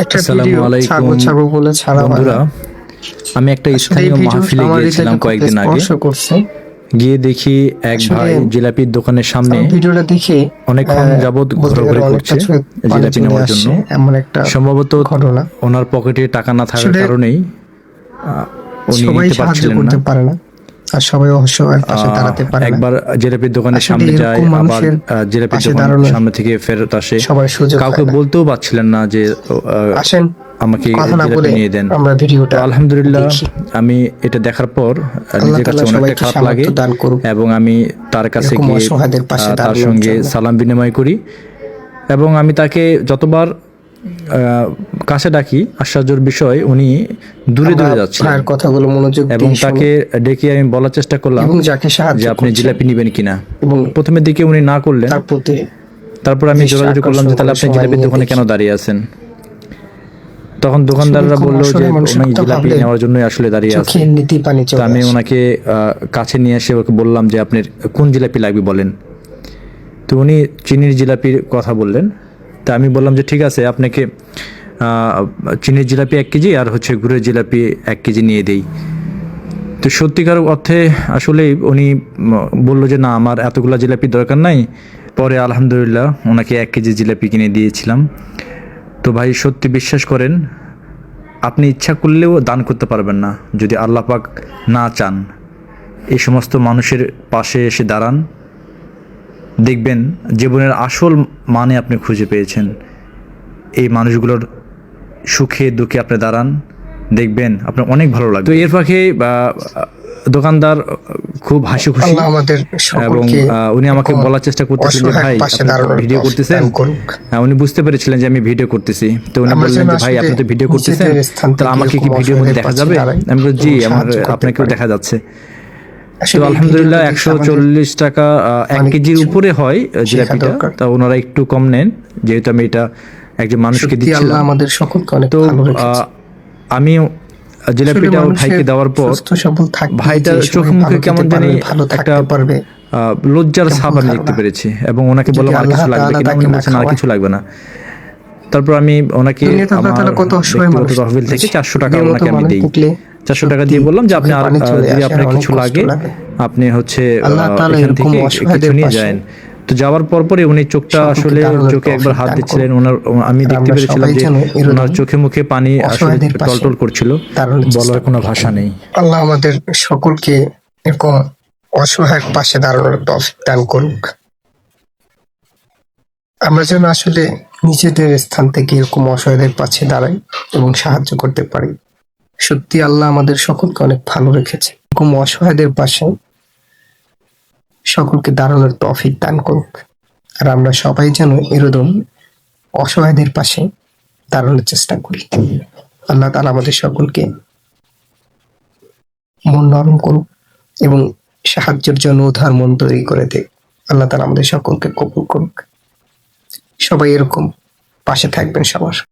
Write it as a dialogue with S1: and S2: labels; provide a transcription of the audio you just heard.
S1: একটা
S2: আসসালামু
S1: ভিডিও
S2: আলাইকুম
S1: ছাগল ছাগল বলে ছাড়া হয়
S2: বন্ধুরা,
S1: না।
S2: আমি একটা
S1: আসলে এই
S2: স্থানীয়
S1: ভিডিও
S2: মাহফিলে
S1: আমার
S2: গিয়েছিলাম
S1: হৃদয়কে খুব
S2: কয়েকদিন আগে।
S1: স্পর্শ করছে।
S2: গিয়ে দেখি এক
S1: আসলে
S2: ভাই জিলাপির দোকানের সামনে
S1: আমি ভিডিওটা দেখে
S2: অনেকক্ষণ যাবৎ
S1: বলতে গেলে
S2: ঘোরাঘুরি
S1: অনেকটা
S2: করছে
S1: চোখে পানি
S2: জিলাপি
S1: চলে
S2: নেওয়ার জন্য।
S1: আসছে, এমন একটা
S2: সম্ভবত
S1: ঘটনা।
S2: ওনার পকেটে টাকা না থাকার
S1: আসলে
S2: কারণেই উনি
S1: সবাই
S2: নিতে
S1: সাহায্য
S2: পারছিলেন না।
S1: করতে পারে না, আর সবাই অসহায়ের পাশে দাঁড়াতে পারে না।
S2: একবার জিলাপির দোকানের
S1: আসলে
S2: সামনে যায়,
S1: এরকম
S2: আবার
S1: মানুষের
S2: জিলাপির
S1: পাশে
S2: দোকান
S1: দাঁড়ানোর
S2: সামনে থেকে ফেরত আসে।
S1: সবার সুযোগ
S2: কাউকে
S1: হয় না।
S2: বলতেও পারছিলেন না যে
S1: আসেন
S2: আমাকে
S1: কথা না
S2: জিলাপি
S1: বলে
S2: নিয়ে দেন।
S1: আমরা
S2: তো
S1: ভিডিওটা
S2: আলহামদুলিল্লাহ,
S1: দেখি।
S2: আমি এটা দেখার পর
S1: আল্লাহ
S2: নিজের কাছে
S1: তাআলা
S2: অনেকটা
S1: সবাইকে
S2: খারাপ লাগে
S1: সামর্থ্য দান করুক
S2: এবং আমি তার কাছে
S1: এরকম
S2: গিয়ে
S1: অসহায়দের পাশে
S2: তার
S1: দাঁড়ানোর
S2: সঙ্গে
S1: জন্য।
S2: সালাম বিনিময় করি এবং আমি তাকে যতবার কাছে ডাকি, আশ্চর্যের বিষয় উনি দূরে
S1: আমরা
S2: দূরে যাচ্ছিলেন
S1: ভাইয়ের কথাগুলো মনোযোগ
S2: এবং
S1: দিয়ে
S2: তাকে
S1: শুনি
S2: ডেকে আমি বলার চেষ্টা করলাম
S1: এবং যাকে সাহায্য
S2: যে আপনি
S1: করছেন
S2: জিলাপি নেবেন কিনা।
S1: এবং
S2: প্রথমের দিকে উনি না করলেন,
S1: তার প্রতি
S2: তারপর আমি
S1: দৃষ্টি
S2: জোরাজোরি করলাম যে তাহলে
S1: আকর্ষণ
S2: আপনি
S1: করে
S2: জিলাপির
S1: সময়
S2: দোকানে
S1: নিয়ে
S2: কেন
S1: দেখি।
S2: দাঁড়িয়ে আছেন। তখন দোকানদাররা
S1: এরকম
S2: বললো যে
S1: অসহায় মানুষের
S2: উনি
S1: কথা
S2: জিলাপি
S1: ভাবলে
S2: নেওয়ার জন্যই আসলে দাঁড়িয়ে আছে।
S1: চোখে নীতি পানি
S2: তো
S1: চলে
S2: আমি
S1: আসে।
S2: ওনাকে কাছে নিয়ে এসে ওকে বললাম যে আপনার কোন জিলাপি লাগবে বলেন। তো উনি চিনির জিলাপির কথা বললেন। তা আমি বললাম যে ঠিক আছে, আপনাকে চিনির জিলাপি 1 কেজি আর হচ্ছে গুড়ের জিলাপি 1 কেজি নিয়ে দেই। তো সত্যিকার অর্থে আসলে উনি বললো যে না, আমার এতগুলা জিলাপি দরকার নাই। পরে আলহামদুলিল্লাহ ওনাকে 1 কেজি জিলাপি কিনে দিয়েছিলাম। তো ভাই সত্যি বিশ্বাস করেন, আপনি ইচ্ছা করলেও দান করতে পারবেন না যদি আল্লাহ পাক না চান। এই সমস্ত মানুষের পাশে এসে দাঁড়ান, দেখবেন জীবনের আসল মানে আপনি খুঁজে পেয়েছেন। এই মানুষগুলোর সুখে দুঃখে আপনি দাঁড়ান, দেখবেন আপনার অনেক ভালো লাগবে। তো এর ফাঁকে দোকানদার খুব হাসি খুশি
S1: আল্লাহ আমাদের
S2: এবং
S1: সকলকে
S2: উনি আমাকে বলার চেষ্টা করতেছিলেন যে
S1: অসহায়ের
S2: ভাই
S1: পাশে
S2: আপনি
S1: দাঁড়ানোর
S2: ভিডিও
S1: তৌফিক
S2: করতেছেন।
S1: দান করুক।
S2: উনি বুঝতে পেরেছিলেন যে আমি ভিডিও করতেছি। তো উনি
S1: আমরা
S2: বললেন
S1: যেন
S2: যে ভাই
S1: আসলে
S2: আপনি তো ভিডিও করতেছেন,
S1: নিজেদের স্থান
S2: তাহলে
S1: থেকে
S2: আমাকে কি
S1: এরকম
S2: ভিডিওর মধ্যে
S1: অসহায়দের
S2: দেখা
S1: পাশে
S2: যাবে।
S1: দাঁড়াই
S2: আমি বললাম জি,
S1: এবং
S2: আমার
S1: সাহায্য করতে
S2: আপনাকেও
S1: পারি।
S2: দেখা যাচ্ছে। তো
S1: আসলে এই
S2: আলহামদুলিল্লাহ
S1: ভিডিওটা দেখে আমাদের
S2: 140 টাকা 1
S1: অনেক
S2: কেজির
S1: কিছু
S2: উপরে হয়
S1: শেখা
S2: জিলাপিটা।
S1: দরকার।
S2: তা ওনারা একটু কম নেন, যেহেতু আমি এটা একজন মানুষকে
S1: সত্যি আল্লাহ
S2: দিচ্ছিলাম।
S1: আমাদের সকলকে অনেক
S2: তো
S1: ভালো রেখেছে।
S2: আমি
S1: আসলে
S2: জিলাপিটা ওই
S1: মানুষের
S2: ভাইকে দেওয়ার পর
S1: সুস্থ সবল থাকলে
S2: ভাইটার
S1: যে
S2: চোখে
S1: সবাই
S2: মুখে
S1: ভালো
S2: কেমন
S1: খেতে
S2: জানি
S1: পারবে, ভালো
S2: একটা
S1: থাকতে পারবে,
S2: লজ্জার
S1: এটা
S2: ছাপ
S1: ভুল
S2: আমি দেখতে
S1: ধারণা।
S2: পেরেছি এবং ওনাকে
S1: যদি
S2: বললাম আর
S1: আল্লাহ
S2: কিছু লাগবে
S1: তাআলা
S2: কিনা।
S1: তাকে
S2: উনি
S1: না
S2: বলছেন আর
S1: খাওয়ায়।
S2: কিছু লাগবে না। তারপর আমি ওনাকে
S1: দুনিয়াতে আল্লাহ
S2: আমার
S1: তাআলা কত অসহায়
S2: ব্যক্তিগত
S1: মানুষ
S2: তহবিল থেকে
S1: দিয়েছে।
S2: 400 টাকা
S1: এদের মতো
S2: ওনাকে আমি
S1: মানুষ
S2: দিই।
S1: দেখলে
S2: 400 টাকা
S1: সত্যি
S2: দিয়ে বললাম যে আপনি
S1: চোখে
S2: আর
S1: পানি চলে
S2: যদি
S1: আসে,
S2: আপনার
S1: আর অনেক
S2: কিছু
S1: কষ্ট
S2: লাগে
S1: লাগে।
S2: আপনি হচ্ছে
S1: আল্লাহ তাআলা
S2: এখান
S1: এরকম
S2: থেকে কিছু
S1: অসহায়দের
S2: নিয়ে
S1: পাশে
S2: যান। তো যাওয়ার পরপরই উনি চোখটা
S1: সকলকে
S2: আসলে
S1: দারুণ
S2: চোখে একবার
S1: তৌফিক
S2: হাত
S1: দান
S2: দিচ্ছিলেন।
S1: করুন।
S2: আমি
S1: আর
S2: দেখতে
S1: আমরা
S2: পেরেছিলাম
S1: সবাই
S2: যে
S1: যেন
S2: ওনার
S1: এরকম
S2: চোখে মুখে পানি আসলে
S1: অসহায়দের পাশে
S2: টলটল করছিল,
S1: দাঁড়ানোর চেষ্টা
S2: বলার কোনো
S1: করি।
S2: ভাষা নেই।
S1: আল্লাহ আমাদের সকলকে এরকম অসহায়ের পাশে দাঁড়ানোর তৌফিক দান করুক। আমরা যেন আসলে নিজেদের স্থান থেকে এরকম অসহায়দের পাশে দাঁড়াই এবং সাহায্য করতে পারি। সত্যি আল্লাহ আমাদের সকলকে অনেক ভালো রেখেছে। এরকম অসহায়দের পাশে সকলকে দাঁড়ানোর তৌফিক দান করুক। আর আমরা সবাই যেন এরকম অসহায়দের পাশে দাঁড়ানোর চেষ্টা করি। আল্লাহ তাআলা আমাদের সকলকে মন নরম করুক এবং সাহায্যের জন্য উদার মন তৈরি করে দেয়। আল্লাহ তাআলা আমাদের সকলকে কবুল করুক। সবাই এরকম পাশে থাকবেন সবার।